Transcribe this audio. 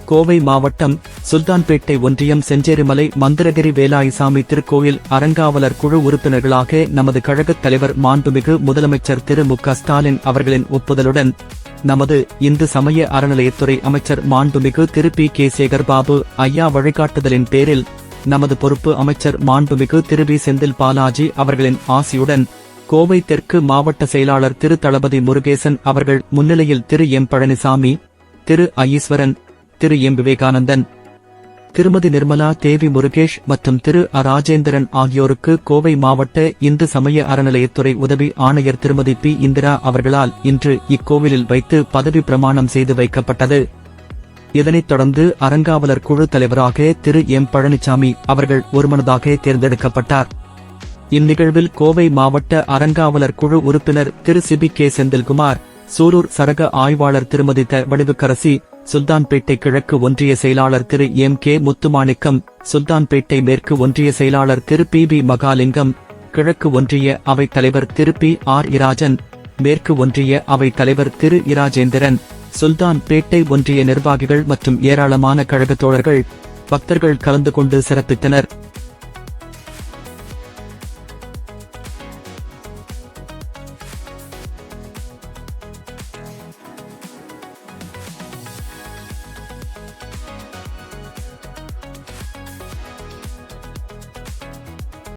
கோவை மாவட்டம் சுல்தான்பேட்டை ஒன்றியம் செஞ்சேரிமலை மந்திரகிரி வேலாயுசாமி திருக்கோயில் அறங்காவலர் குழு உறுப்பினர்களாக நமது கழகத் தலைவர் மாண்புமிகு முதலமைச்சர் திரு மு.க. ஸ்டாலின் அவர்களின் ஒப்புதலுடன் நமது இந்து சமய அறநிலையத்துறை அமைச்சர் மாண்புமிகு திரு பி.கே. சேகர்பாபு ஐயா வழிகாட்டுதலின் பேரில் நமது பொறுப்பு அமைச்சர் மாண்புமிகு திரு வி. செந்தில் பாலாஜி அவர்களின் ஆசியுடன் கோவை தெற்கு மாவட்ட செயலாளர் திரு தளபதி முருகேசன் அவர்கள் முன்னிலையில் திரு எம். பழனிசாமி, திரு ஈஸ்வரன், திரு எம். விவேகானந்தன், திருமதி நிர்மலா தேவி முருகேஷ் மற்றும் திரு ராஜேந்திரன் ஆகியோருக்கு கோவை மாவட்ட இந்து சமய அறநிலையத்துறை உதவி ஆணையர் திருமதி பி. இந்திரா அவர்களால் இன்று இக்கோவிலில் வைத்து பதவி பிரமாணம் செய்து வைக்கப்பட்டது. இதனைத் தொடர்ந்து அறங்காவலர் குழு தலைவராக திரு எம். பழனிசாமி அவர்கள் ஒருமனதாக தேர்ந்தெடுக்கப்பட்டார். இந்நிகழ்வில் கோவை மாவட்ட அறங்காவலர் குழு உறுப்பினர் திரு சி.பி.கே. செந்தில்குமார், சூலூர் சரக ஆய்வாளர் திருமதி த. வடிவுக்கரசி, சுல்தான்பேட்டை கிழக்கு ஒன்றிய செயலாளர் திரு எம். கே. முத்துமாணிக்கம், சுல்தான்பேட்டை மேற்கு ஒன்றிய செயலாளர் திரு பி. பி. மகாலிங்கம், கிழக்கு ஒன்றிய அவைத் தலைவர் திரு பி. ஆர். இராஜன், மேற்கு ஒன்றிய அவைத் தலைவர் திரு இராஜேந்திரன், சுல்தான்பேட்டை ஒன்றிய நிர்வாகிகள் மற்றும் ஏராளமான கழகத் தோழர்கள், பக்தர்கள் கலந்து கொண்டு சிறப்பித்தனர்.